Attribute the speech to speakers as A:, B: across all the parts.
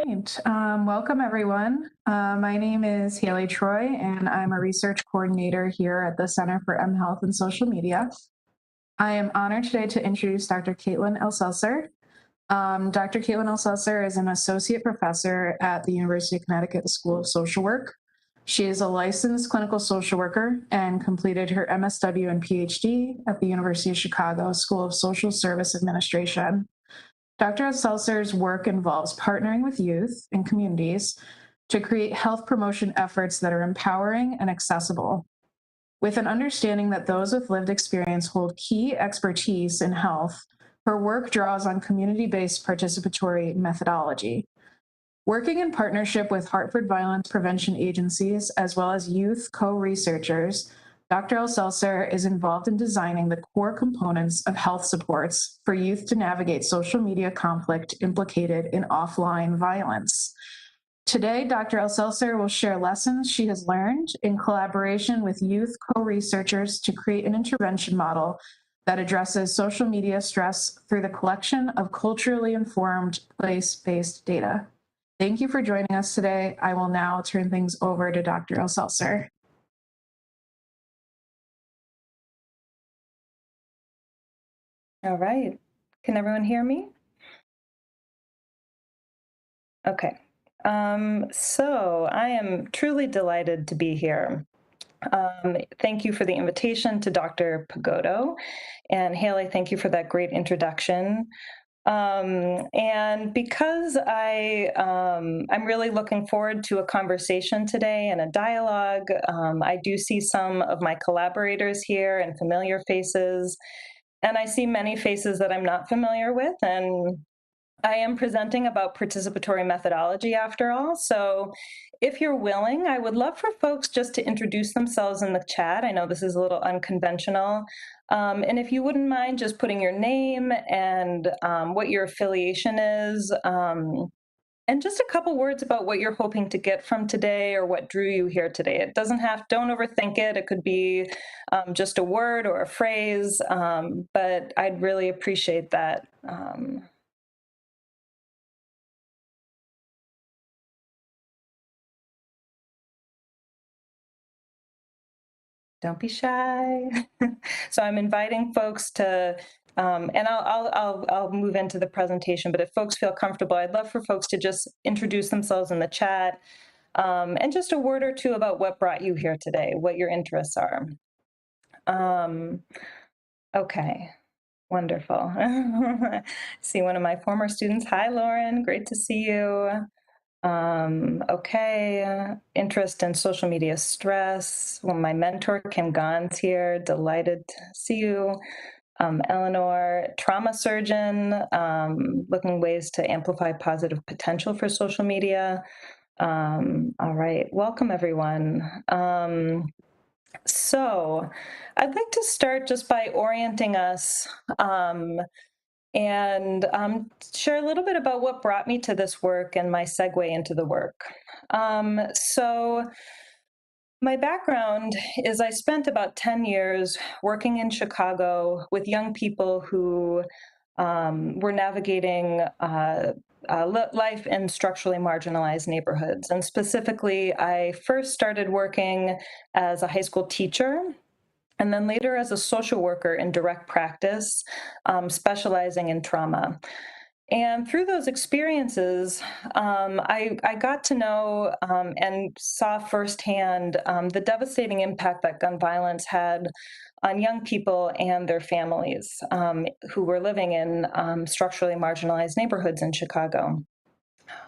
A: right. Welcome, everyone. My name is Haley Troy, and I'm a research coordinator here at the Center for mHealth and Social Media. I am honored today to introduce Dr. Caitlin Elsaesser. Dr. Caitlin Elsaesser is an associate professor at the University of Connecticut School of Social Work. She is a licensed clinical social worker and completed her MSW and PhD at the University of Chicago School of Social Service Administration. Dr. Elsaesser's work involves partnering with youth and communities to create health promotion efforts that are empowering and accessible. With an understanding that those with lived experience hold key expertise in health, her work draws on community-based participatory methodology. Working in partnership with Hartford violence prevention agencies, as well as youth co-researchers, Dr. Elsaesser is involved in designing the core components of health supports for youth to navigate social media conflict implicated in offline violence. Today, Dr. Elsaesser will share lessons she has learned in collaboration with youth co-researchers to create an intervention model that addresses social media stress through the collection of culturally informed place-based data. Thank you for joining us today. I will now turn things over to Dr. Elsaesser.
B: All right. Can everyone hear me? Okay. So I am truly delighted to be here. Thank you for the invitation to Dr. Pagodo. And Haley, thank you for that great introduction. And because I'm really looking forward to a conversation today and a dialogue, I do see some of my collaborators here and familiar faces, and I see many faces that I'm not familiar with, and I am presenting about participatory methodology after all. So if you're willing, I would love for folks just to introduce themselves in the chat. I know this is a little unconventional. And if you wouldn't mind just putting your name and what your affiliation is, and just a couple words about what you're hoping to get from today or what drew you here today. It doesn't don't overthink it. It could be just a word or a phrase, but I'd really appreciate that. Don't be shy. So I'm inviting folks to, and I'll move into the presentation, but if folks feel comfortable, I'd love for folks to just introduce themselves in the chat, and just a word or two about what brought you here today, what your interests are. Okay, wonderful. See one of my former students. Hi, Lauren, great to see you. Okay, interest in social media stress. Well, my mentor, Kim Gahn's here, delighted to see you. Eleanor, trauma surgeon, looking ways to amplify positive potential for social media. All right, welcome everyone. So I'd like to start just by orienting us and share a little bit about what brought me to this work and my segue into the work. So my background is I spent about 10 years working in Chicago with young people who were navigating life in structurally marginalized neighborhoods. And specifically, I first started working as a high school teacher, and then later as a social worker in direct practice, specializing in trauma. And through those experiences, I got to know and saw firsthand the devastating impact that gun violence had on young people and their families who were living in structurally marginalized neighborhoods in Chicago.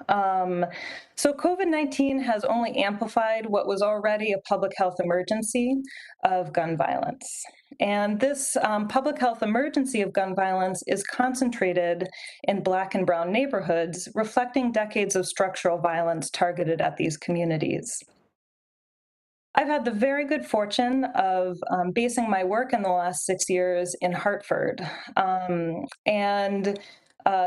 B: So COVID-19 has only amplified what was already a public health emergency of gun violence. And this public health emergency of gun violence is concentrated in Black and brown neighborhoods, reflecting decades of structural violence targeted at these communities. I've had the very good fortune of basing my work in the last 6 years in Hartford.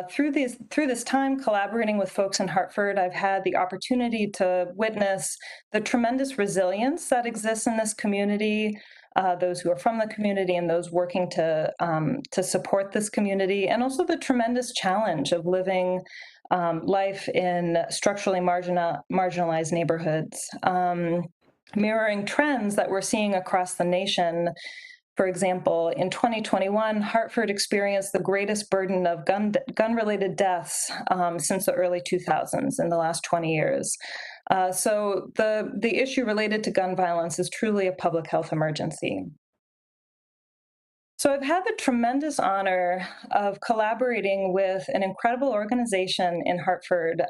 B: Through this time collaborating with folks in Hartford, I've had the opportunity to witness the tremendous resilience that exists in this community, those who are from the community and those working to support this community, and also the tremendous challenge of living life in structurally marginalized neighborhoods, mirroring trends that we're seeing across the nation. For example, in 2021, Hartford experienced the greatest burden of gun-related deaths since the early 2000s in the last 20 years. So the issue related to gun violence is truly a public health emergency. So I've had the tremendous honor of collaborating with an incredible organization in Hartford,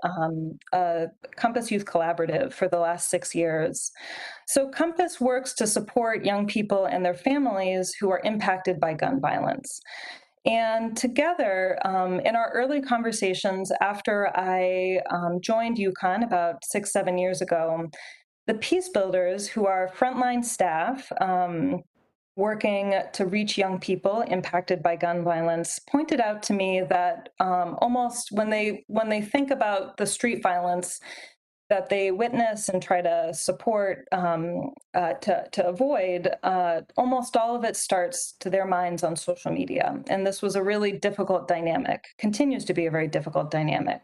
B: Compass Youth Collaborative, for the last 6 years. So Compass works to support young people and their families who are impacted by gun violence. And together, in our early conversations after I joined UConn about 6-7 years ago, the Peace Builders, who are frontline staff, working to reach young people impacted by gun violence, pointed out to me that almost when they think about the street violence that they witness and try to support to avoid, almost all of it starts to their minds on social media. And this was a really difficult dynamic, continues to be a very difficult dynamic.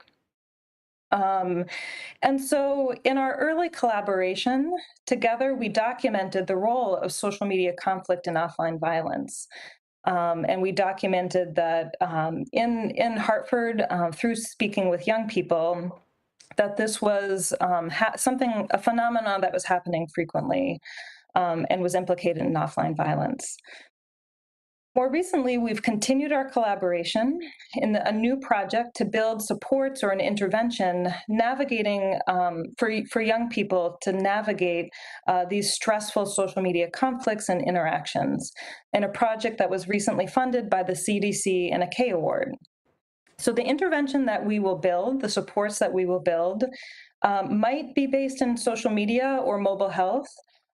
B: And so in our early collaboration, together we documented the role of social media conflict and offline violence. And we documented that in Hartford, through speaking with young people, that this was a phenomenon that was happening frequently and was implicated in offline violence. More recently, we've continued our collaboration in a new project to build supports or an intervention navigating for young people to navigate these stressful social media conflicts and interactions, in a project that was recently funded by the CDC and a K Award. So the intervention that we will build, the supports that we will build, might be based in social media or mobile health,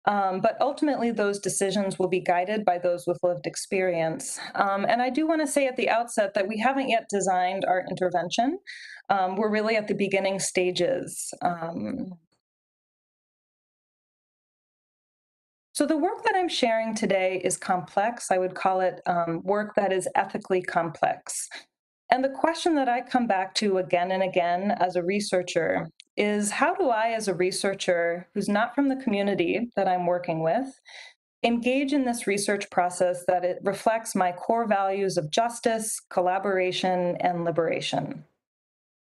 B: but ultimately those decisions will be guided by those with lived experience. And I do want to say at the outset that we haven't yet designed our intervention. We're really at the beginning stages. So the work that I'm sharing today is complex. I would call it work that is ethically complex. And the question that I come back to again and again as a researcher is, how do I, as a researcher who's not from the community that I'm working with, engage in this research process that it reflects my core values of justice, collaboration, and liberation?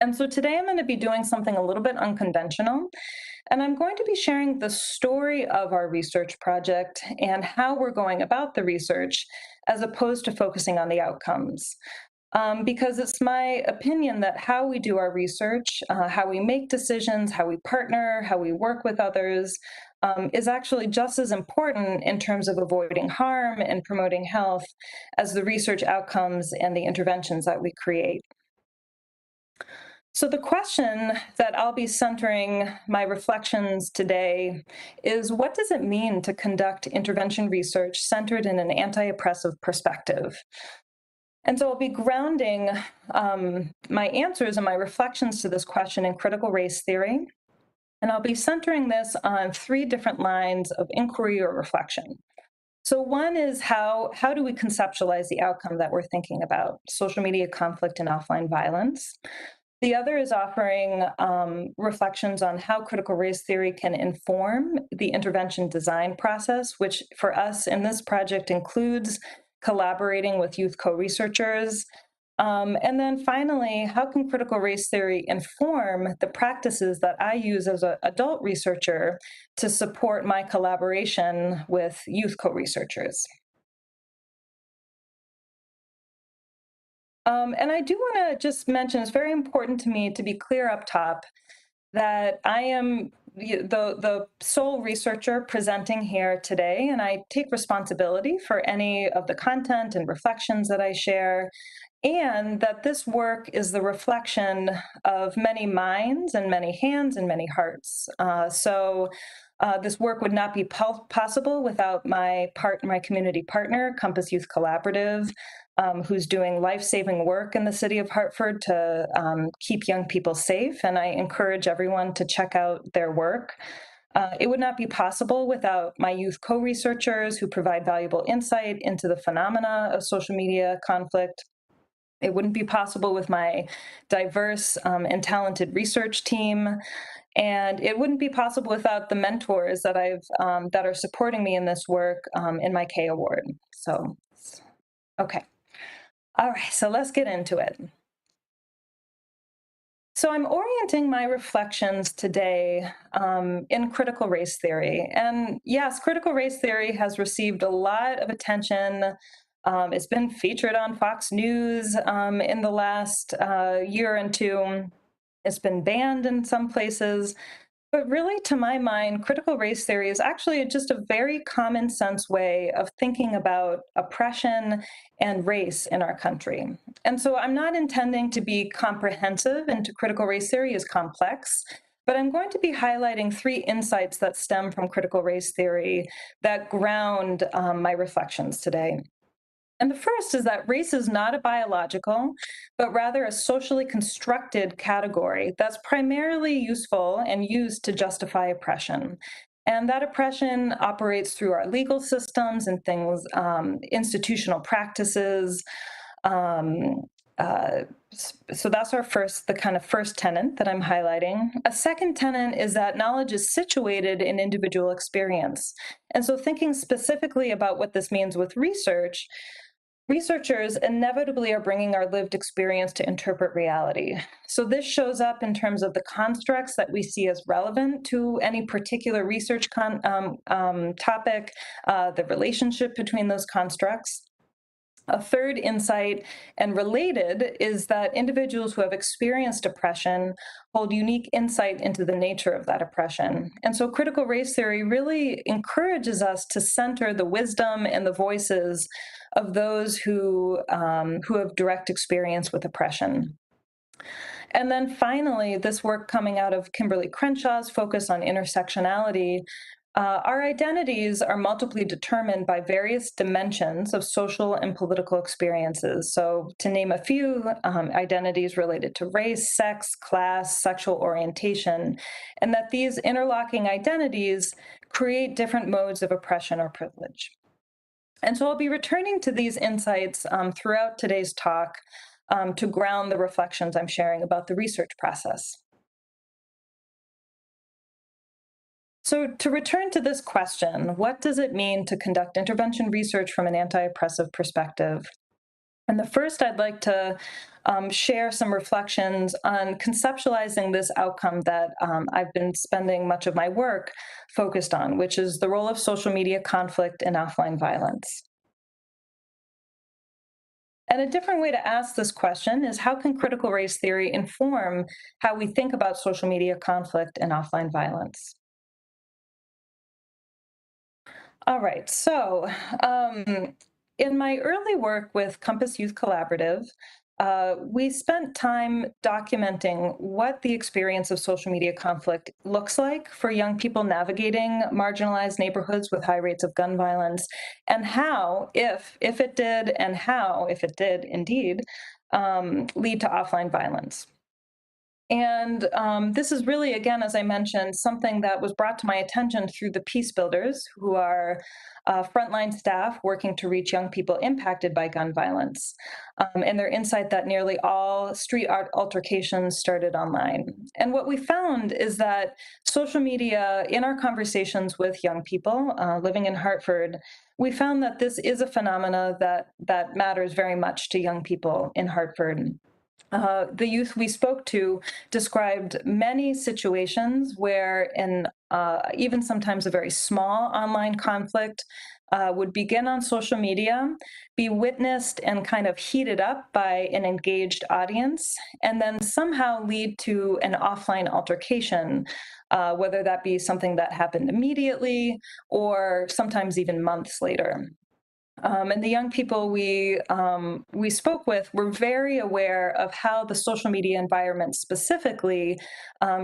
B: And so today I'm going to be doing something a little bit unconventional, and I'm going to be sharing the story of our research project and how we're going about the research, as opposed to focusing on the outcomes. Because it's my opinion that how we do our research, how we make decisions, how we partner, how we work with others, is actually just as important in terms of avoiding harm and promoting health as the research outcomes and the interventions that we create. So the question that I'll be centering my reflections today is, what does it mean to conduct intervention research centered in an anti-oppressive perspective? And so I'll be grounding my answers and my reflections to this question in critical race theory. And I'll be centering this on 3 different lines of inquiry or reflection. So one is, how do we conceptualize the outcome that we're thinking about, social media conflict and offline violence? The other is offering reflections on how critical race theory can inform the intervention design process, which for us in this project includes collaborating with youth co-researchers. And then finally, how can critical race theory inform the practices that I use as an adult researcher to support my collaboration with youth co-researchers? And I do want to just mention, it's very important to me to be clear up top that I am the sole researcher presenting here today, and I take responsibility for any of the content and reflections that I share, and that this work is the reflection of many minds and many hands and many hearts. So this work would not be possible without my community partner, Compass Youth Collaborative, who's doing life-saving work in the city of Hartford to keep young people safe. And I encourage everyone to check out their work. It would not be possible without my youth co-researchers who provide valuable insight into the phenomena of social media conflict. It wouldn't be possible with my diverse and talented research team. And it wouldn't be possible without the mentors that that are supporting me in this work in my K Award. So, okay. All right, so let's get into it. So I'm orienting my reflections today in critical race theory. And yes, critical race theory has received a lot of attention. It's been featured on Fox News in the last year and two. It's been banned in some places. But really, to my mind, critical race theory is actually just a very common sense way of thinking about oppression and race in our country. And so I'm not intending to be comprehensive into critical race theory is complex, but I'm going to be highlighting three insights that stem from critical race theory that ground my reflections today. And the first is that race is not a biological, but rather a socially constructed category that's primarily useful and used to justify oppression. And that oppression operates through our legal systems and things, institutional practices. Um, uh, so that's the kind of first tenet that I'm highlighting. A second tenet is that knowledge is situated in individual experience. And so thinking specifically about what this means with research, researchers inevitably are bringing our lived experience to interpret reality. So this shows up in terms of the constructs that we see as relevant to any particular research topic, the relationship between those constructs. A third insight, and related, is that individuals who have experienced oppression hold unique insight into the nature of that oppression. And so critical race theory really encourages us to center the wisdom and the voices of those who have direct experience with oppression. And then finally, this work coming out of Kimberly Crenshaw's focus on intersectionality. Our identities are multiply determined by various dimensions of social and political experiences. So, to name a few, identities related to race, sex, class, sexual orientation, and that these interlocking identities create different modes of oppression or privilege. And so I'll be returning to these insights throughout today's talk to ground the reflections I'm sharing about the research process. So to return to this question, what does it mean to conduct intervention research from an anti-oppressive perspective? And the first, I'd like to share some reflections on conceptualizing this outcome that I've been spending much of my work focused on, which is the role of social media conflict in offline violence. And a different way to ask this question is, how can critical race theory inform how we think about social media conflict and offline violence? All right, so in my early work with Compass Youth Collaborative, we spent time documenting what the experience of social media conflict looks like for young people navigating marginalized neighborhoods with high rates of gun violence, and how, if it did, and how, if it did indeed, lead to offline violence. And this is really, again, as I mentioned, something that was brought to my attention through the Peace Builders, who are frontline staff working to reach young people impacted by gun violence, and their insight that nearly all street art altercations started online. And what we found is that social media, in our conversations with young people living in Hartford, we found that this is a phenomena that matters very much to young people in Hartford. The youth we spoke to described many situations where even sometimes a very small online conflict would begin on social media, be witnessed and kind of heated up by an engaged audience, and then somehow lead to an offline altercation, whether that be something that happened immediately or sometimes even months later. And the young people we spoke with were very aware of how the social media environment specifically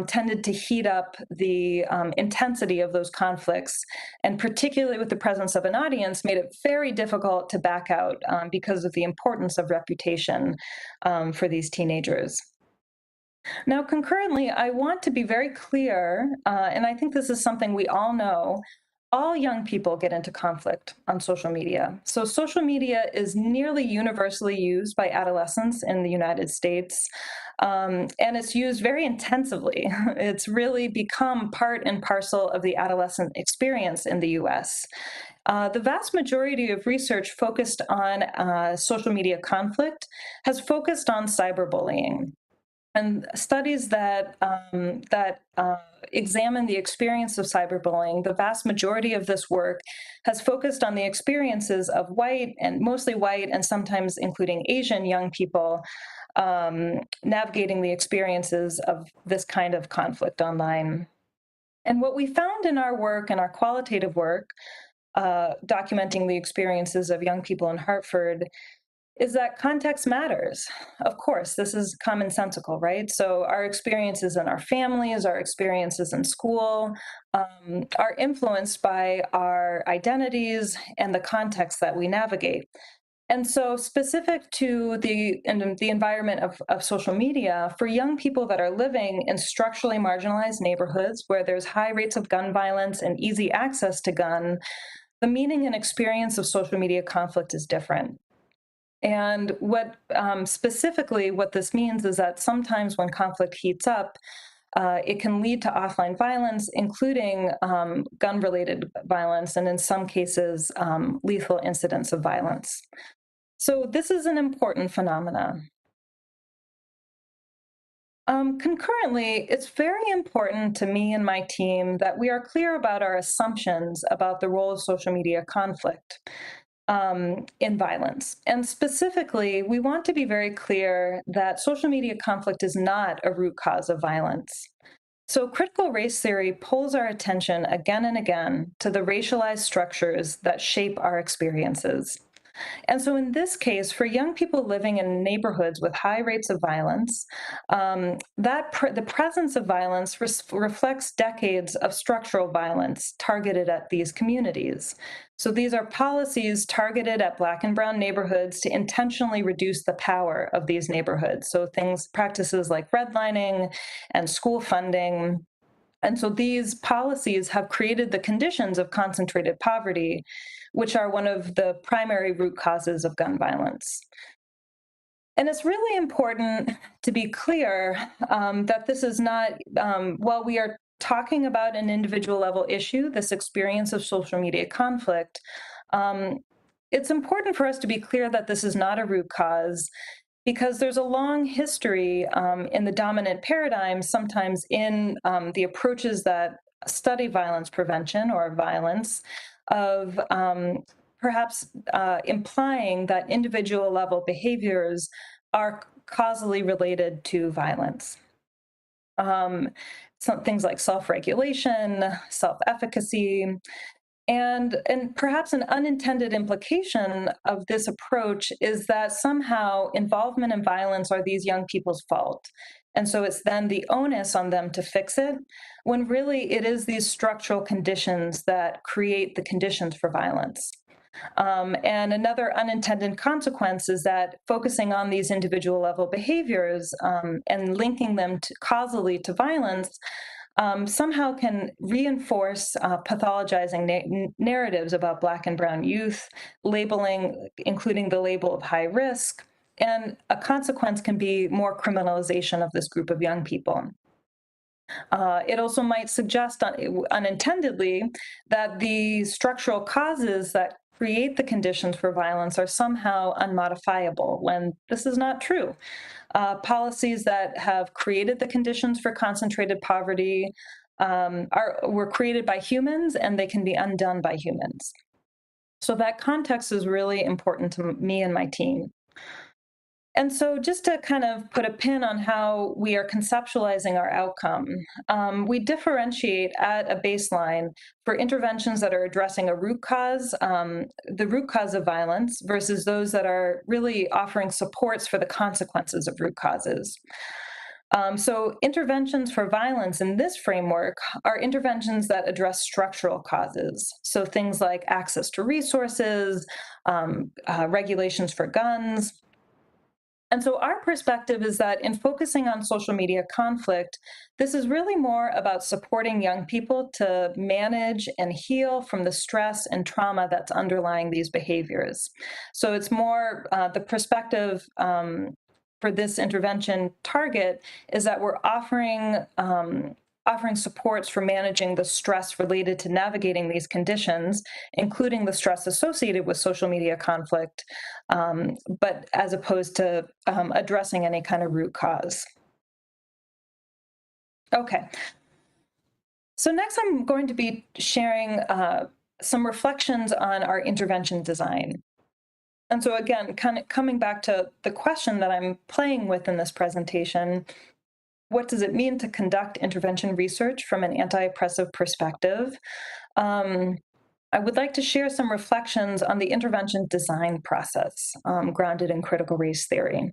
B: tended to heat up the intensity of those conflicts, and particularly with the presence of an audience, made it very difficult to back out because of the importance of reputation for these teenagers. Now, concurrently, I want to be very clear, and I think this is something we all know. all young people get into conflict on social media. So social media is nearly universally used by adolescents in the United States, and it's used very intensively. It's really become part and parcel of the adolescent experience in the US. The vast majority of research focused on social media conflict has focused on cyberbullying. And studies that examine the experience of cyberbullying, the vast majority of this work has focused on the experiences of white and mostly white and sometimes including Asian young people navigating the experiences of this kind of conflict online. And what we found in our work and our qualitative work, documenting the experiences of young people in Hartford, is that context matters. Of course, this is commonsensical, right? So our experiences in our families, our experiences in school, are influenced by our identities and the context that we navigate. And so specific to the environment of social media, for young people that are living in structurally marginalized neighborhoods where there's high rates of gun violence and easy access to gun, the meaning and experience of social media conflict is different. And what specifically what this means is that sometimes when conflict heats up, it can lead to offline violence, including gun-related violence, and in some cases, lethal incidents of violence. So this is an important phenomenon. Concurrently, it's very important to me and my team that we are clear about our assumptions about the role of social media conflict in violence. And specifically, we want to be very clear that social media conflict is not a root cause of violence. So critical race theory pulls our attention again and again to the racialized structures that shape our experiences. And so in this case, for young people living in neighborhoods with high rates of violence, the presence of violence reflects decades of structural violence targeted at these communities. So these are policies targeted at Black and brown neighborhoods to intentionally reduce the power of these neighborhoods. So practices like redlining and school funding. And so these policies have created the conditions of concentrated poverty, which are one of the primary root causes of gun violence. And it's really important to be clear that this is not, while we are talking about an individual level issue, this experience of social media conflict, it's important for us to be clear that this is not a root cause, because there's a long history in the dominant paradigm, sometimes in the approaches that study violence prevention or violence, of perhaps implying that individual level behaviors are causally related to violence. Some things like self-regulation, self-efficacy, and perhaps an unintended implication of this approach is that somehow involvement in violence are these young people's fault. And so it's then the onus on them to fix it, when really it is these structural conditions that create the conditions for violence. And another unintended consequence is that focusing on these individual level behaviors and linking them causally to violence somehow can reinforce pathologizing narratives about Black and brown youth, labeling, including the label of high risk, and a consequence can be more criminalization of this group of young people. It also might suggest unintendedly that the structural causes that create the conditions for violence are somehow unmodifiable, when this is not true. Policies that have created the conditions for concentrated poverty were created by humans, and they can be undone by humans. So that context is really important to me and my team. And so just to kind of put a pin on how we are conceptualizing our outcome, we differentiate at a baseline for interventions that are addressing a root cause, the root cause of violence, versus those that are really offering supports for the consequences of root causes. So interventions for violence in this framework are interventions that address structural causes. So things like access to resources, regulations for guns, And so our perspective is that in focusing on social media conflict, this is really more about supporting young people to manage and heal from the stress and trauma that's underlying these behaviors. So it's more the perspective for this intervention target is that we're offering supports for managing the stress related to navigating these conditions, including the stress associated with social media conflict, but as opposed to addressing any kind of root cause. Okay, so next I'm going to be sharing some reflections on our intervention design. And so again, kind of coming back to the question that I'm playing with in this presentation, what does it mean to conduct intervention research from an anti-oppressive perspective? I would like to share some reflections on the intervention design process grounded in critical race theory.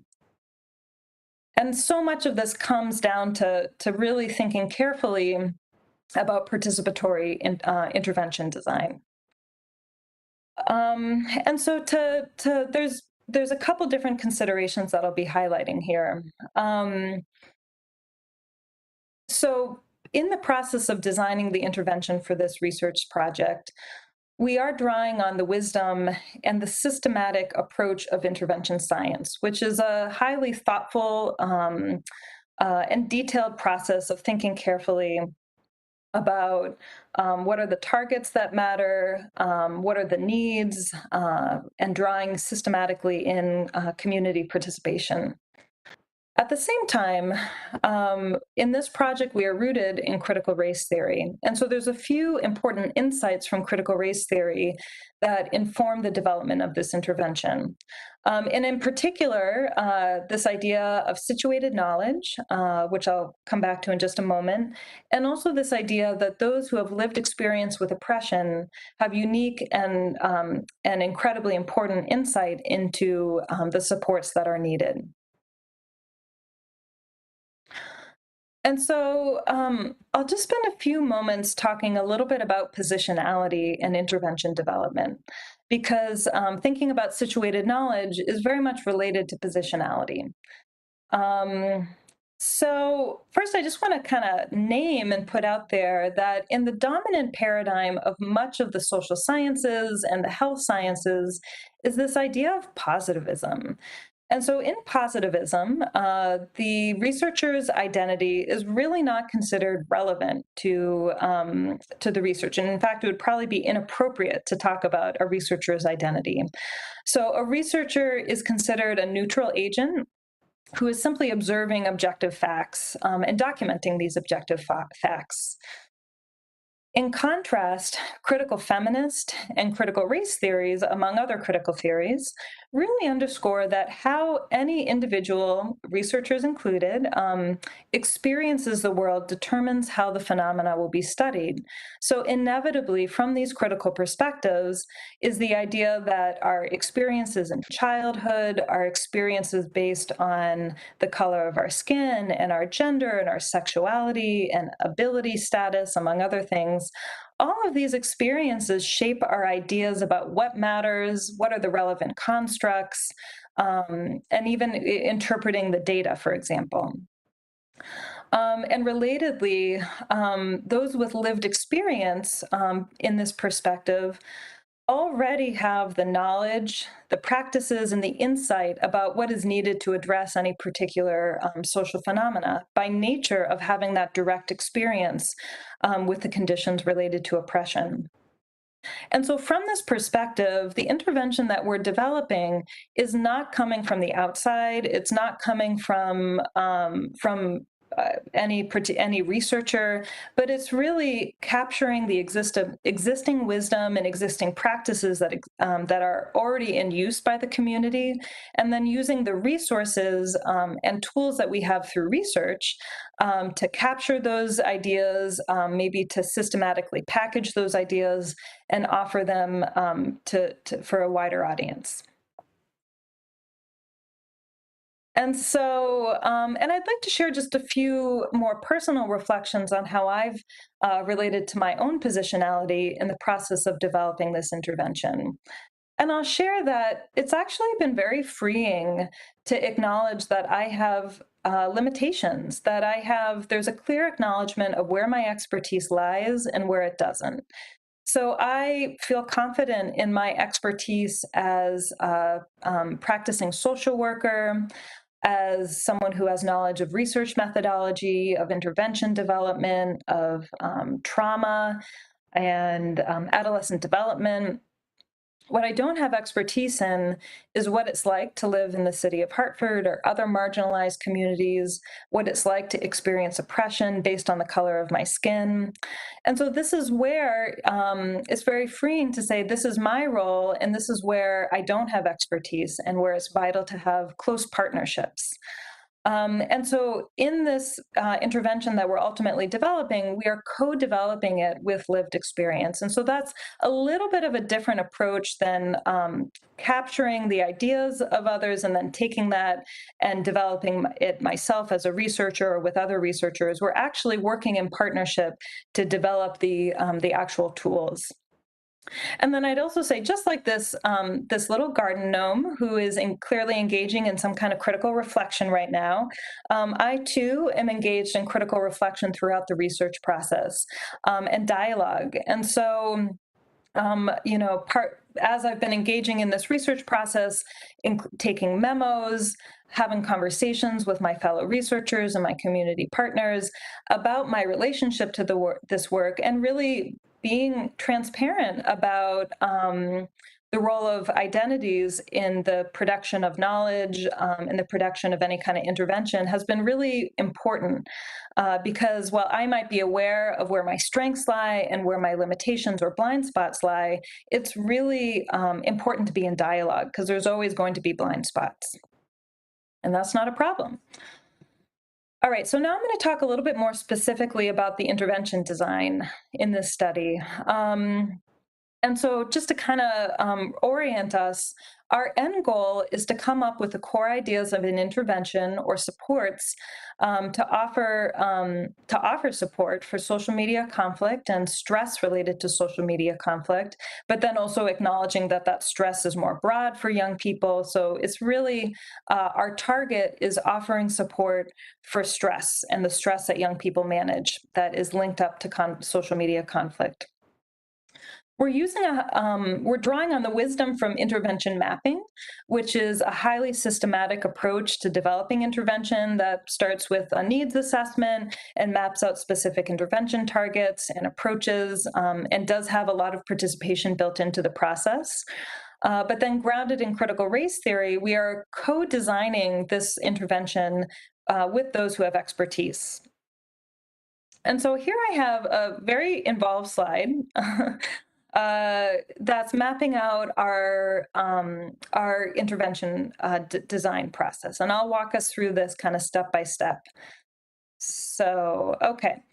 B: And so much of this comes down to really thinking carefully about participatory intervention design. And so there's a couple different considerations that I'll be highlighting here. So in the process of designing the intervention for this research project, we are drawing on the wisdom and the systematic approach of intervention science, which is a highly thoughtful and detailed process of thinking carefully about what are the targets that matter, what are the needs, and drawing systematically in community participation. At the same time, in this project, we are rooted in critical race theory. And so there's a few important insights from critical race theory that inform the development of this intervention. And in particular, this idea of situated knowledge, which I'll come back to in just a moment, and also this idea that those who have lived experience with oppression have unique and incredibly important insight into the supports that are needed. And so I'll just spend a few moments talking a little bit about positionality and intervention development, because thinking about situated knowledge is very much related to positionality. So first, I just want to kind of name and put out there that in the dominant paradigm of much of the social sciences and the health sciences is this idea of positivism. And so in positivism, the researcher's identity is really not considered relevant to the research. And in fact, it would probably be inappropriate to talk about a researcher's identity. So a researcher is considered a neutral agent who is simply observing objective facts and documenting these objective facts. In contrast, critical feminist and critical race theories, among other critical theories, really underscore that how any individual, researchers included, experiences the world determines how the phenomena will be studied. So inevitably, from these critical perspectives, is the idea that our experiences in childhood, our experiences based on the color of our skin and our gender and our sexuality and ability status, among other things, all of these experiences shape our ideas about what matters, what are the relevant constructs, and even interpreting the data, for example. And relatedly, those with lived experience in this perspective already have the knowledge, the practices, and the insight about what is needed to address any particular social phenomena by nature of having that direct experience with the conditions related to oppression. And so from this perspective, the intervention that we're developing is not coming from the outside. It's not coming from any researcher, but it's really capturing the existing wisdom and existing practices that are already in use by the community, and then using the resources and tools that we have through research to capture those ideas, maybe to systematically package those ideas and offer them for a wider audience. And so, and I'd like to share just a few more personal reflections on how I've related to my own positionality in the process of developing this intervention. And I'll share that it's actually been very freeing to acknowledge that I have limitations, there's a clear acknowledgement of where my expertise lies and where it doesn't. So I feel confident in my expertise as a practicing social worker, as someone who has knowledge of research methodology, of intervention development, of trauma and adolescent development. What I don't have expertise in is what it's like to live in the city of Hartford or other marginalized communities, what it's like to experience oppression based on the color of my skin. And so this is where it's very freeing to say, this is my role, and this is where I don't have expertise and where it's vital to have close partnerships. And so in this intervention that we're ultimately developing, we are co-developing it with lived experience. And so that's a little bit of a different approach than capturing the ideas of others and then taking that and developing it myself as a researcher or with other researchers. We're actually working in partnership to develop the actual tools. And then I'd also say, just like this little garden gnome who is clearly engaging in some kind of critical reflection right now, I too am engaged in critical reflection throughout the research process and dialogue. And so, as I've been engaging in this research process, taking memos, having conversations with my fellow researchers and my community partners about my relationship to this work, and really being transparent about the role of identities in the production of knowledge, in the production of any kind of intervention, has been really important because while I might be aware of where my strengths lie and where my limitations or blind spots lie, it's really important to be in dialogue because there's always going to be blind spots. And that's not a problem. All right, so now I'm going to talk a little bit more specifically about the intervention design in this study. And so just to kind of orient us, our end goal is to come up with the core ideas of an intervention or supports to offer support for social media conflict and stress related to social media conflict, but then also acknowledging that that stress is more broad for young people. So it's really our target is offering support for stress and the stress that young people manage that is linked up to social media conflict. We're drawing on the wisdom from intervention mapping, which is a highly systematic approach to developing intervention that starts with a needs assessment and maps out specific intervention targets and approaches, and does have a lot of participation built into the process. But then grounded in critical race theory, we are co-designing this intervention with those who have expertise. And so here I have a very involved slide that's mapping out our intervention design process. And I'll walk us through this kind of step by step. So, okay.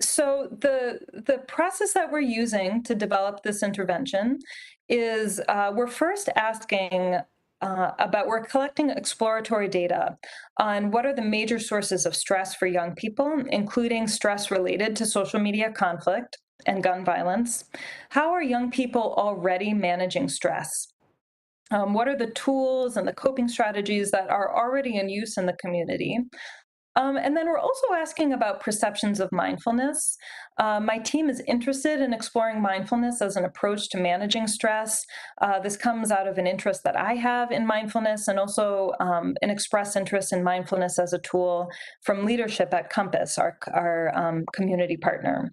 B: So the process that we're using to develop this intervention is we're first asking we're collecting exploratory data on what are the major sources of stress for young people, including stress related to social media conflict and gun violence. How are young people already managing stress? What are the tools and the coping strategies that are already in use in the community? And then we're also asking about perceptions of mindfulness. My team is interested in exploring mindfulness as an approach to managing stress. This comes out of an interest that I have in mindfulness and also an express interest in mindfulness as a tool from leadership at Compass, our community partner.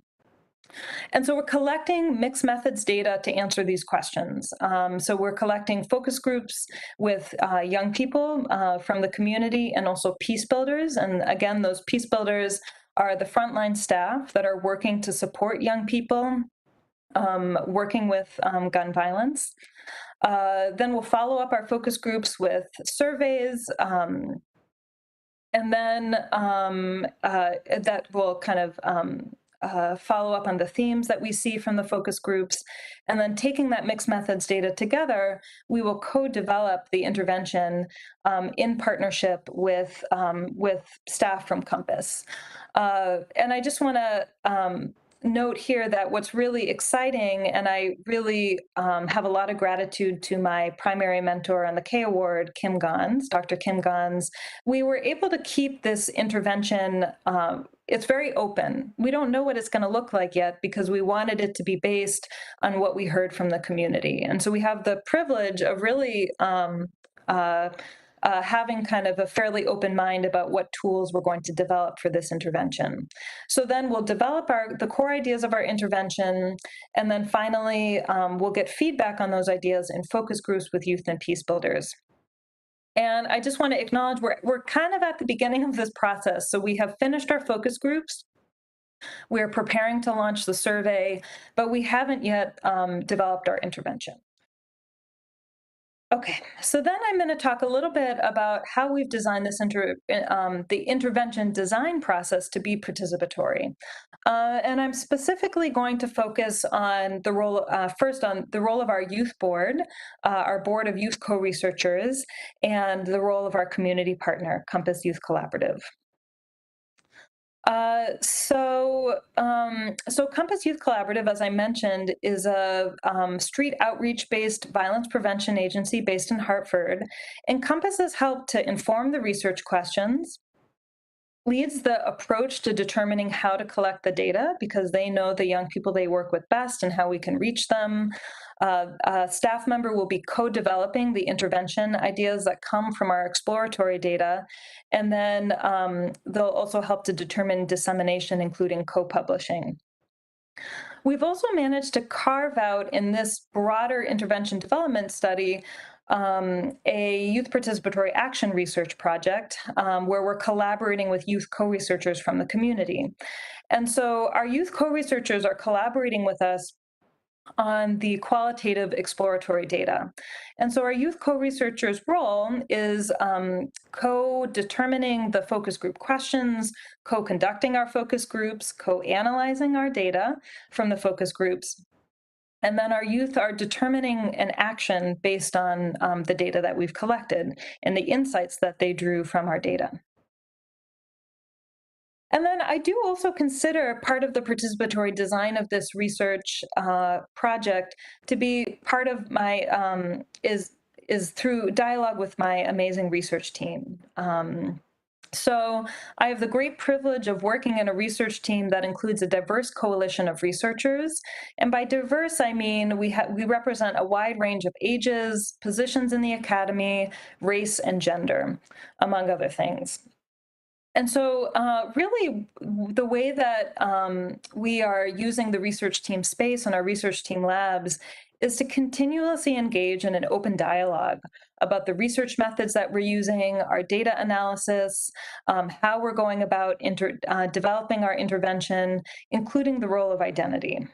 B: And so we're collecting mixed methods data to answer these questions. So we're collecting focus groups with young people from the community and also peace builders. And again, those peace builders are the frontline staff that are working to support young people working with gun violence. Then we'll follow up our focus groups with surveys, and then that will kind of follow up on the themes that we see from the focus groups. And then taking that mixed methods data together, we will co-develop the intervention in partnership with staff from Compass. And I just want to note here that what's really exciting, and I really have a lot of gratitude to my primary mentor on the K Award, Kim Gans, Dr. Kim Gans. We were able to keep this intervention, it's very open. We don't know what it's going to look like yet because we wanted it to be based on what we heard from the community. And so we have the privilege of really having kind of a fairly open mind about what tools we're going to develop for this intervention. So then we'll develop the core ideas of our intervention, and then finally we'll get feedback on those ideas in focus groups with youth and peace builders. And I just want to acknowledge we're kind of at the beginning of this process. So we have finished our focus groups. We're preparing to launch the survey, but we haven't yet developed our intervention. Okay, so then I'm going to talk a little bit about how we've designed this the intervention design process to be participatory. And I'm specifically going to focus on the role, first on the role of our youth board, our board of youth co-researchers, and the role of our community partner, Compass Youth Collaborative. So Compass Youth Collaborative, as I mentioned, is a street outreach-based violence prevention agency based in Hartford. And Compass has helped to inform the research questions, leads the approach to determining how to collect the data because they know the young people they work with best and how we can reach them. A staff member will be co-developing the intervention ideas that come from our exploratory data, and then they'll also help to determine dissemination, including co-publishing. We've also managed to carve out in this broader intervention development study a youth participatory action research project where we're collaborating with youth co-researchers from the community. And so our youth co-researchers are collaborating with us on the qualitative exploratory data. And so our youth co-researchers' role is co-determining the focus group questions, co-conducting our focus groups, co-analyzing our data from the focus groups. And then our youth are determining an action based on the data that we've collected and the insights that they drew from our data. And then I do also consider part of the participatory design of this research project to be part of my, is through dialogue with my amazing research team. So I have the great privilege of working in a research team that includes a diverse coalition of researchers. And by diverse, I mean we represent a wide range of ages, positions in the academy, race, and gender, among other things. And so really the way that we are using the research team space and our research team labs is to continuously engage in an open dialogue about the research methods that we're using, our data analysis, how we're going about developing our intervention, including the role of identity.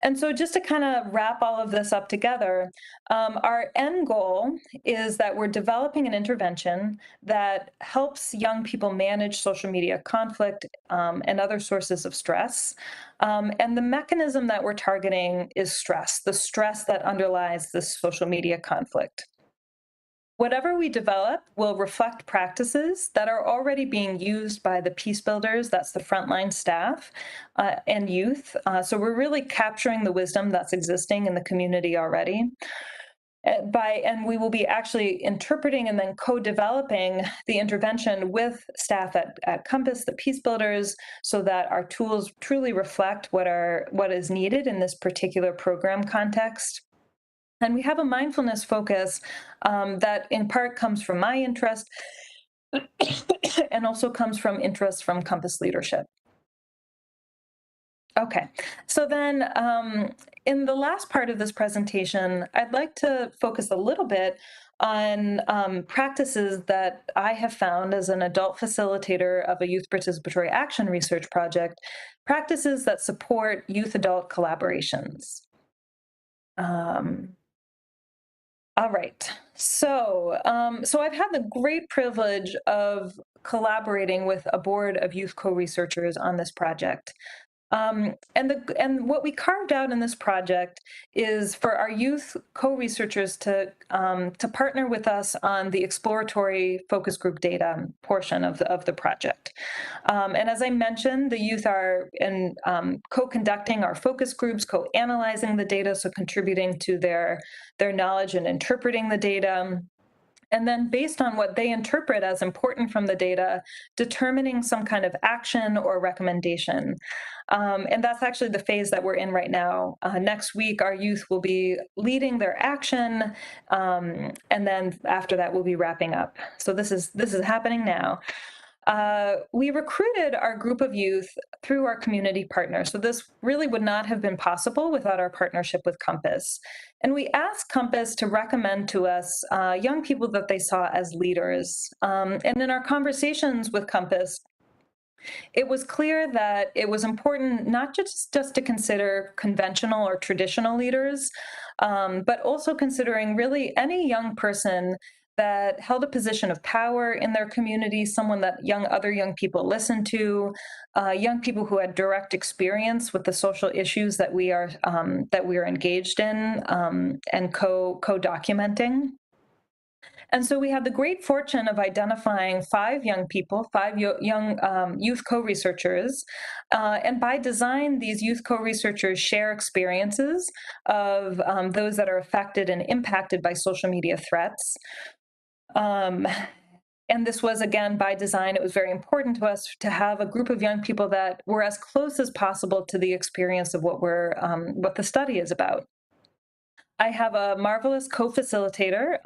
B: And so just to kind of wrap all of this up together, our end goal is that we're developing an intervention that helps young people manage social media conflict and other sources of stress. And the mechanism that we're targeting is stress, the stress that underlies this social media conflict. Whatever we develop will reflect practices that are already being used by the peace builders, that's the frontline staff, and youth. So we're really capturing the wisdom that's existing in the community already. And we will be actually interpreting and then co-developing the intervention with staff at Compass, the peace builders, so that our tools truly reflect what is needed in this particular program context. And we have a mindfulness focus that in part comes from my interest and also comes from interest from Compass leadership. Okay, so then in the last part of this presentation, I'd like to focus a little bit on practices that I have found as an adult facilitator of a youth participatory action research project, practices that support youth-adult collaborations. All right, so I've had the great privilege of collaborating with a board of youth co-researchers on this project. And what we carved out in this project is for our youth co-researchers to partner with us on the exploratory focus group data portion of the project. And as I mentioned, the youth are co-conducting our focus groups, co-analyzing the data, so contributing to their knowledge and interpreting the data. And then based on what they interpret as important from the data, determining some kind of action or recommendation. And that's actually the phase that we're in right now. Next week, our youth will be leading their action. And then after that, we'll be wrapping up. So this is happening now. We recruited our group of youth through our community partners. So this really would not have been possible without our partnership with Compass. And we asked Compass to recommend to us young people that they saw as leaders. And in our conversations with Compass, it was clear that it was important not just to consider conventional or traditional leaders, but also considering really any young person that held a position of power in their community, someone that other young people listened to, young people who had direct experience with the social issues that we are engaged in and co-documenting. And so we had the great fortune of identifying 5 young people, 5 young youth co-researchers. And by design, these youth co-researchers share experiences of those that are affected and impacted by social media threats. And this was, again, by design. It was very important to us to have a group of young people that were as close as possible to the experience of what the study is about. I have a marvelous co-facilitator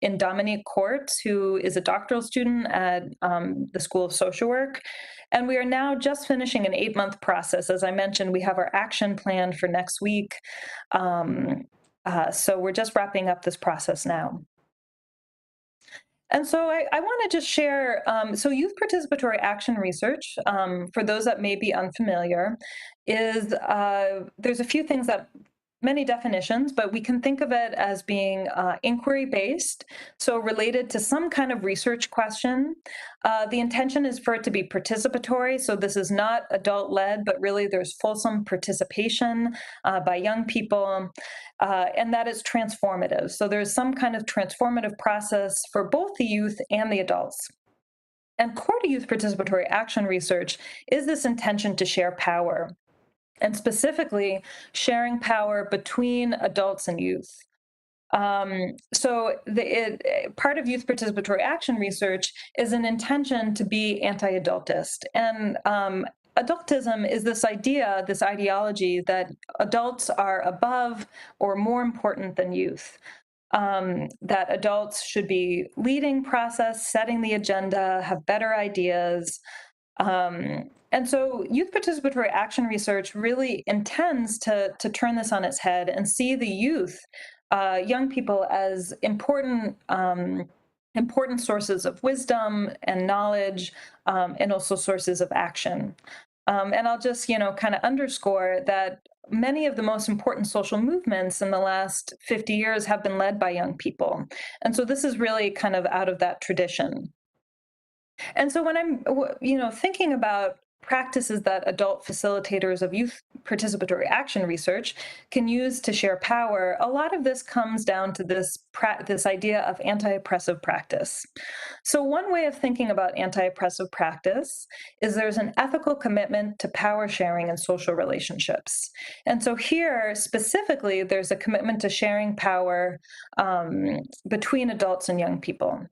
B: in Dominique Courts, who is a doctoral student at the School of Social Work. And we are now just finishing an 8-month process. As I mentioned, we have our action plan for next week. So we're just wrapping up this process now. And so I want to just share, so youth participatory action research, for those that may be unfamiliar, is there's a few things that many definitions, but we can think of it as being inquiry-based, so related to some kind of research question. The intention is for it to be participatory, so this is not adult-led, but really there's fulsome participation by young people, and that is transformative. So there's some kind of transformative process for both the youth and the adults. And core to youth participatory action research is this intention to share power, and specifically sharing power between adults and youth. So part of youth participatory action research is an intention to be anti-adultist. And adultism is this ideology that adults are above or more important than youth. That adults should be leading process, setting the agenda, have better ideas. And so youth participatory action research really intends to turn this on its head and see the youth, young people, as important sources of wisdom and knowledge, and also sources of action. And I'll just, kind of underscore that many of the most important social movements in the last 50 years have been led by young people. And so this is really kind of out of that tradition. And so when I'm, thinking about practices that adult facilitators of youth participatory action research can use to share power, a lot of this comes down to this idea of anti-oppressive practice. So one way of thinking about anti-oppressive practice is there's an ethical commitment to power sharing in social relationships. And so here, specifically, there's a commitment to sharing power between adults and young people.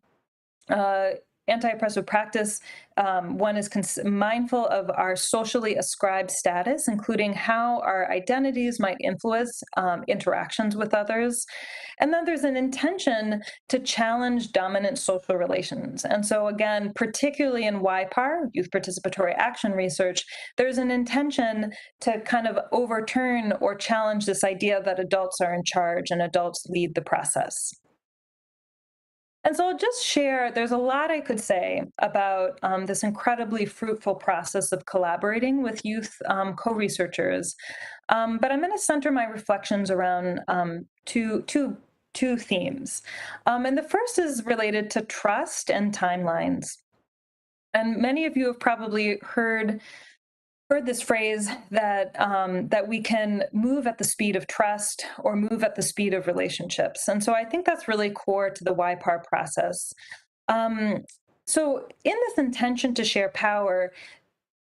B: Anti-oppressive practice, one is mindful of our socially ascribed status, including how our identities might influence interactions with others. And then there's an intention to challenge dominant social relations. And so again, particularly in YPAR, Youth Participatory Action Research, there's an intention to kind of overturn or challenge this idea that adults are in charge and adults lead the process. And so I'll just share, there's a lot I could say about this incredibly fruitful process of collaborating with youth co-researchers, but I'm going to center my reflections around two themes. And the first is related to trust and timelines. And many of you have probably heard heard this phrase that that we can move at the speed of trust or move at the speed of relationships, and so I think that's really core to the YPAR process. Um, so, in this intention to share power,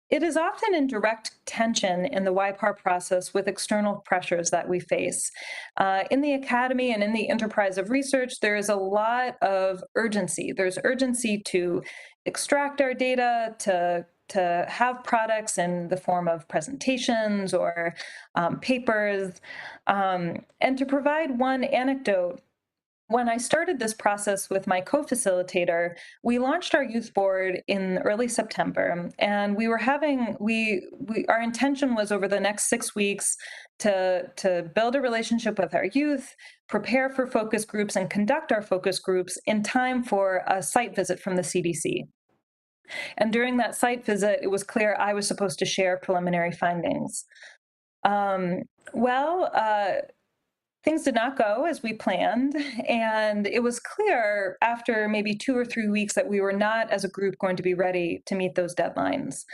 B: it is often in direct tension in the YPAR process with external pressures that we face. In the academy and in the enterprise of research, there is a lot of urgency. There's urgency to extract our data, to have products in the form of presentations or papers. And to provide one anecdote, when I started this process with my co-facilitator, we launched our youth board in early September, and we were having our intention was over the next 6 weeks to build a relationship with our youth, prepare for focus groups, and conduct our focus groups in time for a site visit from the CDC. And during that site visit, it was clear I was supposed to share preliminary findings. Um, well, things did not go as we planned, and it was clear after maybe 2 or 3 weeks that we were not, as a group, going to be ready to meet those deadlines.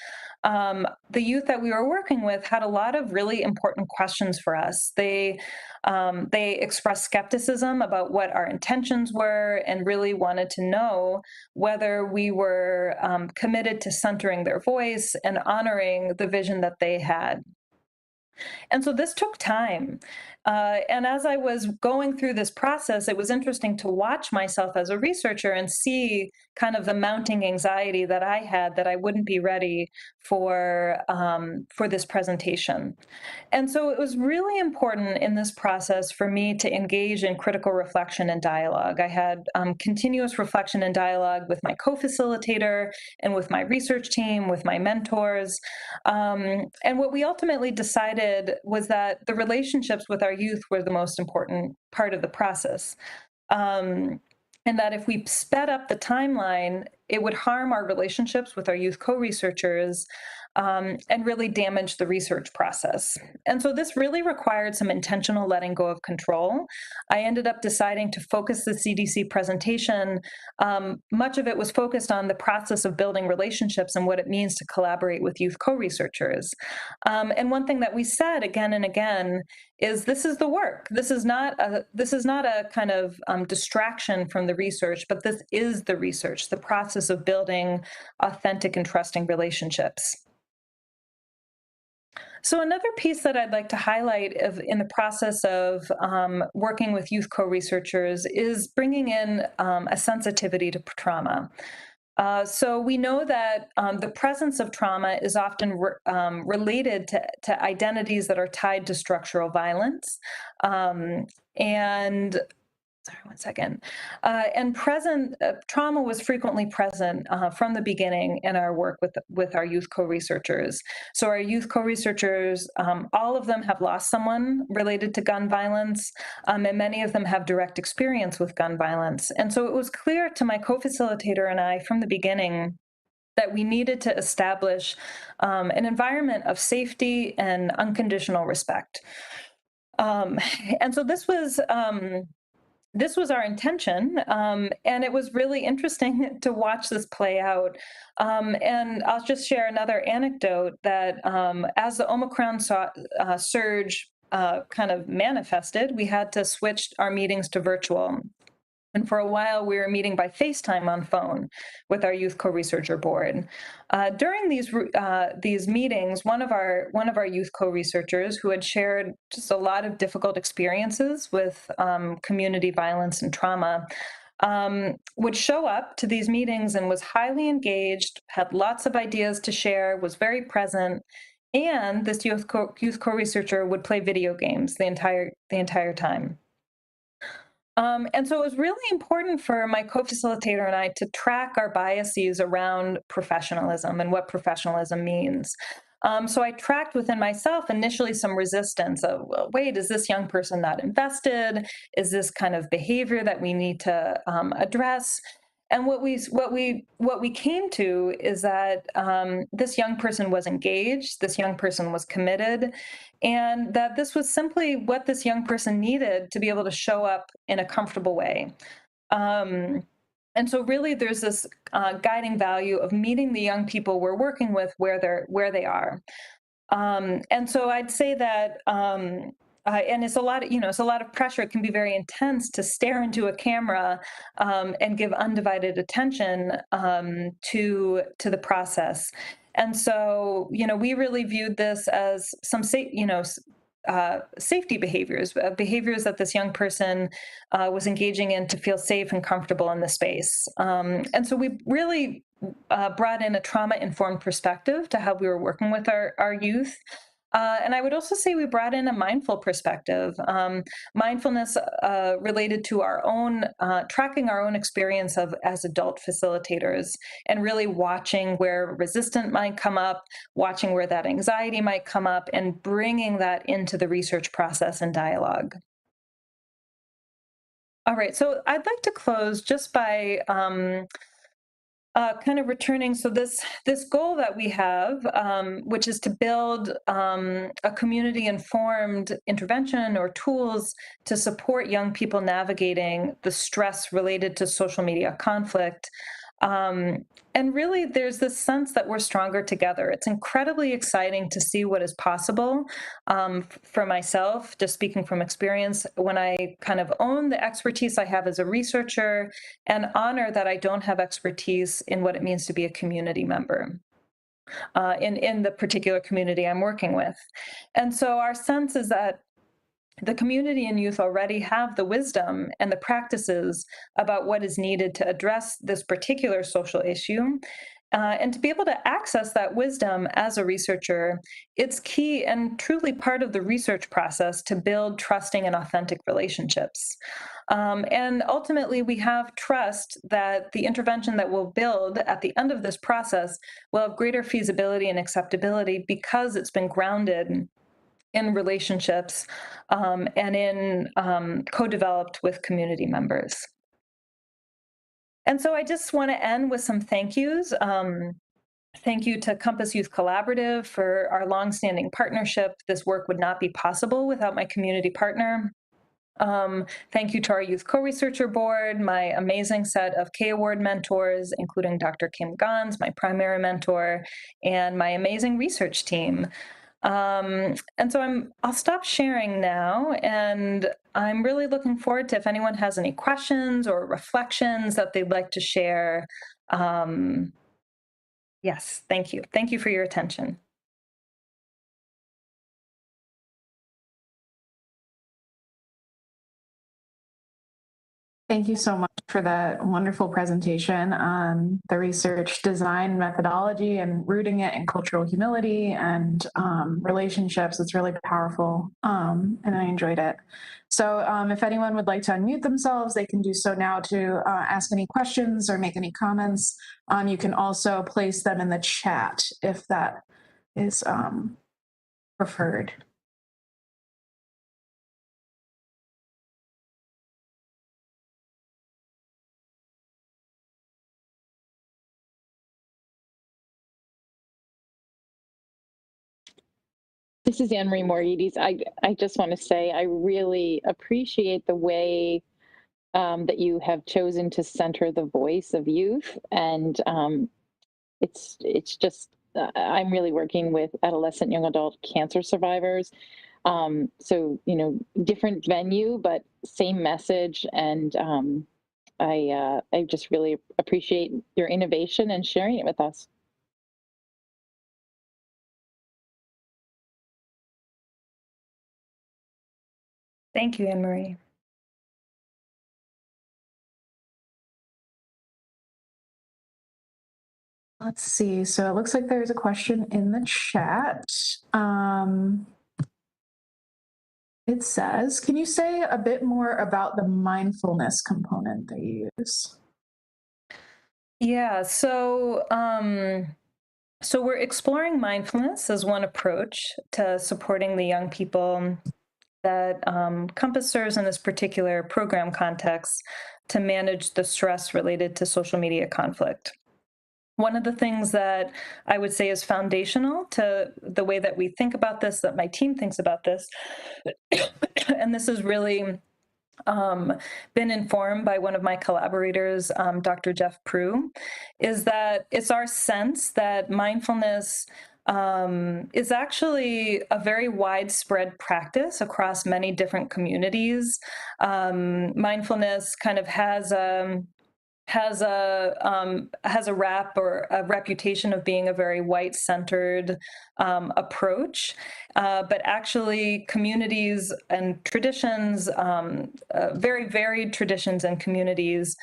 B: The youth that we were working with had a lot of really important questions for us. They expressed skepticism about what our intentions were and really wanted to know whether we were committed to centering their voice and honoring the vision that they had. And so this took time. And as I was going through this process, it was interesting to watch myself as a researcher and see kind of the mounting anxiety that I had that I wouldn't be ready for this presentation. And so it was really important in this process for me to engage in critical reflection and dialogue. I had continuous reflection and dialogue with my co-facilitator and with my research team, with my mentors. And what we ultimately decided was that the relationships with our youth were the most important part of the process. And that if we sped up the timeline, it would harm our relationships with our youth co-researchers and really damage the research process. And so this really required some intentional letting go of control. I ended up deciding to focus the CDC presentation. Much of it was focused on the process of building relationships and what it means to collaborate with youth co-researchers. And one thing that we said again and again is this is the work. This is not a kind of distraction from the research, but this is the research, the process of building authentic and trusting relationships. So another piece that I'd like to highlight in the process of working with youth co-researchers is bringing in a sensitivity to trauma. So we know that the presence of trauma is often related to identities that are tied to structural violence. And sorry, one second. And present trauma was frequently present from the beginning in our work with our youth co-researchers. So our youth co-researchers, all of them have lost someone related to gun violence, and many of them have direct experience with gun violence. And so it was clear to my co-facilitator and I from the beginning that we needed to establish an environment of safety and unconditional respect. And so this was our intention, and it was really interesting to watch this play out. And I'll just share another anecdote that as the Omicron surge kind of manifested, we had to switch our meetings to virtual. And for a while, we were meeting by FaceTime on phone with our youth co-researcher board. During these meetings, one of our youth co-researchers who had shared just a lot of difficult experiences with community violence and trauma would show up to these meetings and was highly engaged, had lots of ideas to share, was very present. And this youth co-researcher would play video games the entire time. And so it was really important for my co-facilitator and I to track our biases around professionalism and what professionalism means. So I tracked within myself initially some resistance of, well, wait, is this young person not invested? Is this kind of behavior that we need to address? And what we came to is that this young person was engaged, this young person was committed, and that this was simply what this young person needed to be able to show up in a comfortable way. Um, and so really there's this guiding value of meeting the young people we're working with where they are. And so I'd say that, and it's a lot of, it's a lot of pressure. It can be very intense to stare into a camera and give undivided attention to the process. And so, we really viewed this as some safety behaviors, behaviors that this young person was engaging in to feel safe and comfortable in the space. And so we really brought in a trauma-informed perspective to how we were working with our youth. And I would also say we brought in a mindful perspective, mindfulness related to our own tracking our own experience of as adult facilitators, and really watching where resistance might come up, watching where that anxiety might come up, and bringing that into the research process and dialogue. All right, so I'd like to close just by kind of returning. So this goal that we have, which is to build a community-informed intervention or tools to support young people navigating the stress related to social media conflict. And really, there's this sense that we're stronger together. It's incredibly exciting to see what is possible. For myself, just speaking from experience, when I kind of own the expertise I have as a researcher and honor that I don't have expertise in what it means to be a community member. In the particular community I'm working with. And so our sense is that the community and youth already have the wisdom and the practices about what is needed to address this particular social issue. And to be able to access that wisdom as a researcher, it's key and truly part of the research process to build trusting and authentic relationships. And ultimately, we have trust that the intervention that we'll build at the end of this process will have greater feasibility and acceptability because it's been grounded in relationships and in co-developed with community members. And so I just want to end with some thank yous. Thank you to Compass Youth Collaborative for our longstanding partnership. This work would not be possible without my community partner. Thank you to our Youth Co-Researcher Board, my amazing set of K-Award mentors, including Dr. Kim Gans, my primary mentor, and my amazing research team. And so I'll stop sharing now, and I'm really looking forward to if anyone has any questions or reflections that they'd like to share. Yes, thank you. Thank you for your attention.
A: Thank you so much for that wonderful presentation on the research design methodology and rooting it in cultural humility and relationships. It's really powerful, and I enjoyed it. So if anyone would like to unmute themselves, they can do so now to ask any questions or make any comments. You can also place them in the chat if that is preferred.
C: This is Anne Marie Morides. I just want to say I really appreciate the way that you have chosen to center the voice of youth, and it's just I'm really working with adolescent young adult cancer survivors. So different venue, but same message, and I just really appreciate your innovation and sharing it with us.
B: Thank you, Anne Marie.
A: Let's see. So it looks like there's a question in the chat. It says, can you say a bit more about the mindfulness component that you use?
B: Yeah, so we're exploring mindfulness as one approach to supporting the young people that Compass serves in this particular program context to manage the stress related to social media conflict. One of the things that I would say is foundational to the way that we think about this, that my team thinks about this, and this has really been informed by one of my collaborators, Dr. Jeff Prue, is that it's our sense that mindfulness is actually a very widespread practice across many different communities. Mindfulness kind of has a rap or a reputation of being a very white-centered approach, but actually communities and traditions, very varied traditions and communities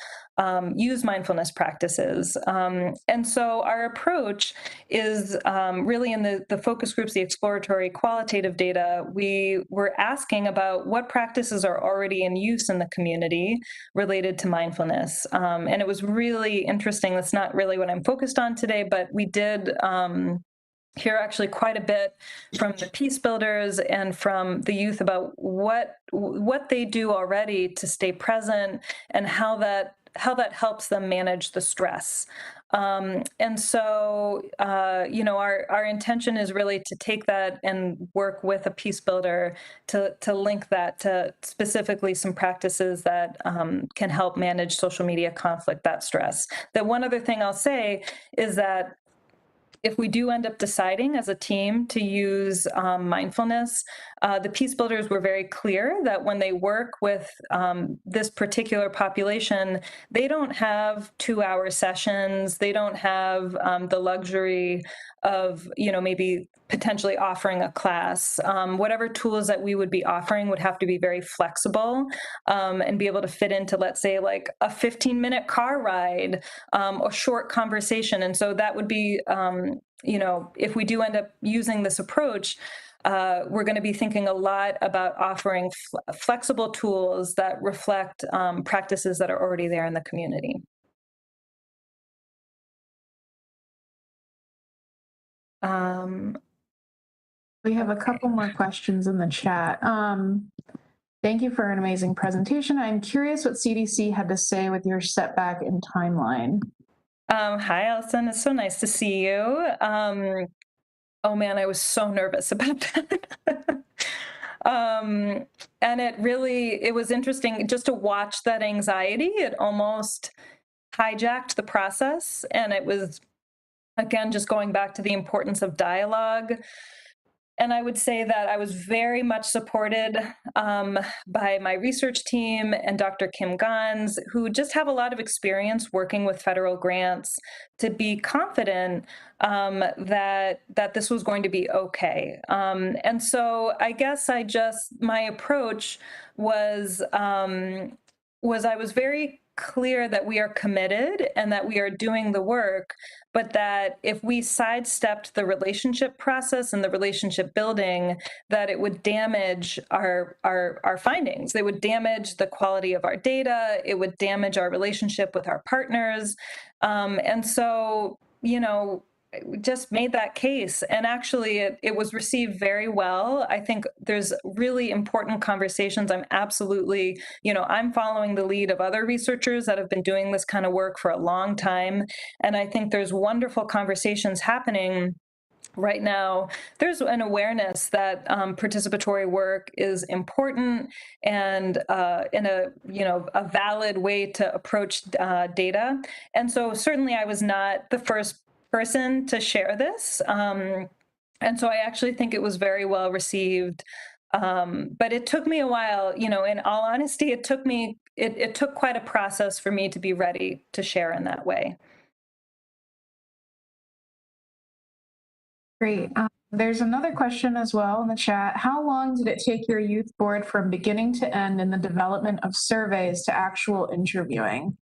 B: use mindfulness practices. And so our approach is really in the focus groups, the exploratory qualitative data, we were asking about what practices are already in use in the community related to mindfulness. And it was really interesting. That's not really what I'm focused on today, but we did hear actually quite a bit from the peace builders and from the youth about what they do already to stay present and how that helps them manage the stress. And so, our intention is really to take that and work with a peace builder to link that to specifically some practices that can help manage social media conflict, that stress. The one other thing I'll say is that if we do end up deciding as a team to use mindfulness, the peace builders were very clear that when they work with this particular population, they don't have 2-hour sessions. They don't have the luxury of, maybe potentially offering a class. Whatever tools that we would be offering would have to be very flexible and be able to fit into, let's say, like a 15-minute car ride, a short conversation. And so that would be, if we do end up using this approach, we're going to be thinking a lot about offering flexible tools that reflect practices that are already there in the community.
A: We have a couple more questions in the chat. Thank you for an amazing presentation. I'm curious what CDC had to say with your setback in timeline.
B: Hi, Allison. It's so nice to see you. Oh man, I was so nervous about that. And it was interesting just to watch that anxiety. It almost hijacked the process. And it was, again, just going back to the importance of dialogue. And I would say that I was very much supported by my research team and Dr. Kim Gans, who just have a lot of experience working with federal grants, to be confident that this was going to be okay. And so I guess my approach was I was very clear that we are committed and that we are doing the work, but that if we sidestepped the relationship process and the relationship building, that it would damage our findings. It would damage the quality of our data. It would damage our relationship with our partners. And so, just made that case. And actually, it was received very well. I think there's really important conversations. I'm absolutely, I'm following the lead of other researchers that have been doing this kind of work for a long time. And I think there's wonderful conversations happening right now. There's an awareness that participatory work is important and in a valid way to approach data. And so certainly I was not the first person to share this. And so I actually think it was very well received. But it took me a while, in all honesty, it took quite a process for me to be ready to share in that way.
A: Great. There's another question as well in the chat. How long did it take your youth board from beginning to end in the development of surveys to actual interviewing?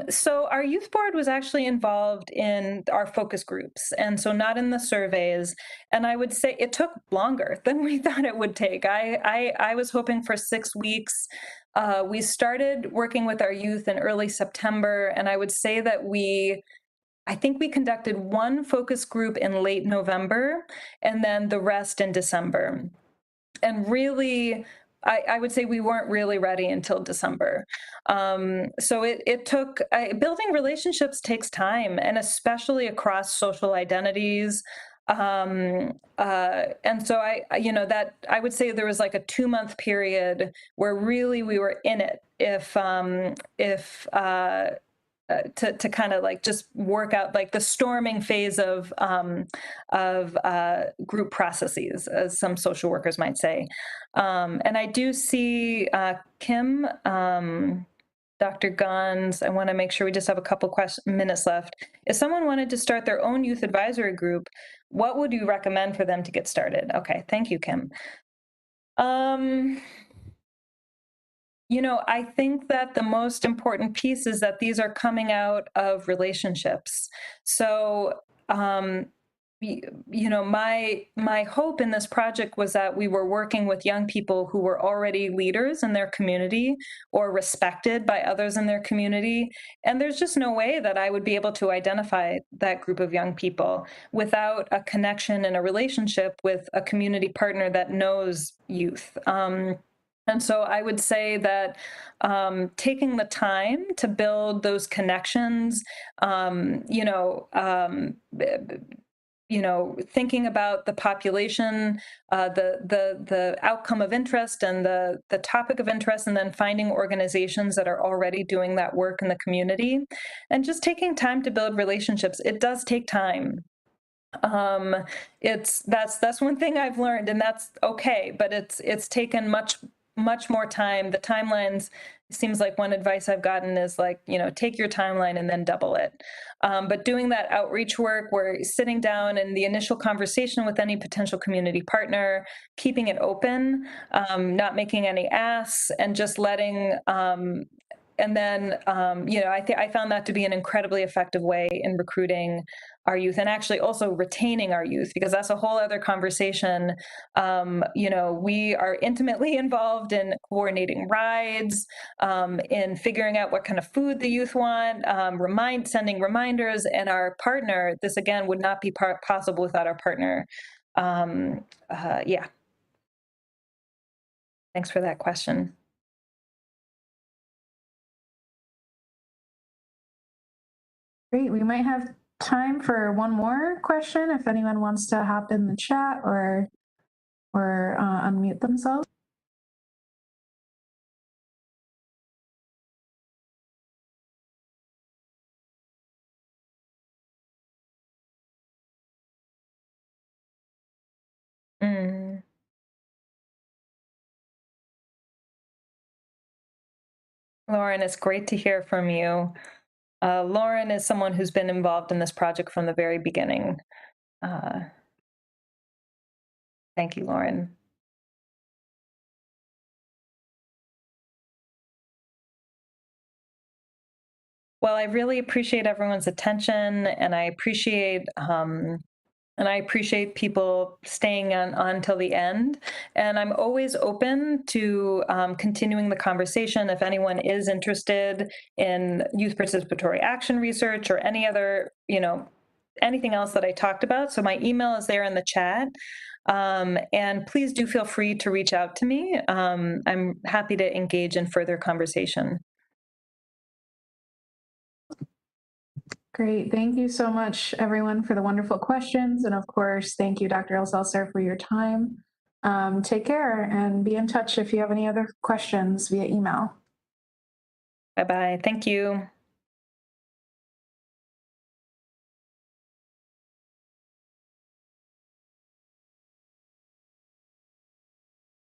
B: So our youth board was actually involved in our focus groups, and so not in the surveys. And I would say it took longer than we thought it would take. I was hoping for 6 weeks. We started working with our youth in early September, and I would say that I think we conducted one focus group in late November, and then the rest in December. And really, I would say we weren't really ready until December. So it took, building relationships takes time, and especially across social identities. And so I would say there was like a 2-month period where really we were in it. If to kind of like just work out like the storming phase of group processes, as some social workers might say. And I do see Kim, Dr. Gons. I want to make sure we just have a couple minutes left. If someone wanted to start their own youth advisory group, what would you recommend for them to get started? Okay, thank you, Kim. You know, I think that the most important piece is that these are coming out of relationships. So, you know, my hope in this project was that we were working with young people who were already leaders in their community or respected by others in their community. And there's just no way that I would be able to identify that group of young people without a connection and a relationship with a community partner that knows youth. And so I would say that taking the time to build those connections, thinking about the population, the outcome of interest and the topic of interest, and then finding organizations that are already doing that work in the community, and just taking time to build relationships. It does take time. That's one thing I've learned, and that's okay, but it's taken much more time. The timelines, it seems like one advice I've gotten is like, take your timeline and then double it. But doing that outreach work, where sitting down in the initial conversation with any potential community partner, keeping it open, not making any asks, and just letting, and then, I found that to be an incredibly effective way in recruiting our youth, and actually also retaining our youth, because that's a whole other conversation. We are intimately involved in coordinating rides, in figuring out what kind of food the youth want, sending reminders, and our partner. This again would not be possible without our partner. Yeah. Thanks for that question.
A: Great. We might have time for one more question if anyone wants to hop in the chat or unmute themselves.
B: Lauren, it's great to hear from you. Lauren is someone who's been involved in this project from the very beginning. Thank you, Lauren. Well, I really appreciate everyone's attention, and I appreciate people staying on until the end. And I'm always open to continuing the conversation. If anyone is interested in youth participatory action research or any other, anything else that I talked about. So my email is there in the chat. And please do feel free to reach out to me. I'm happy to engage in further conversation.
A: Great. Thank you so much, everyone, for the wonderful questions. And of course, thank you, Dr. Elsaesser, for your time. Take care and be in touch if you have any other questions via email.
B: Bye-bye. Thank you.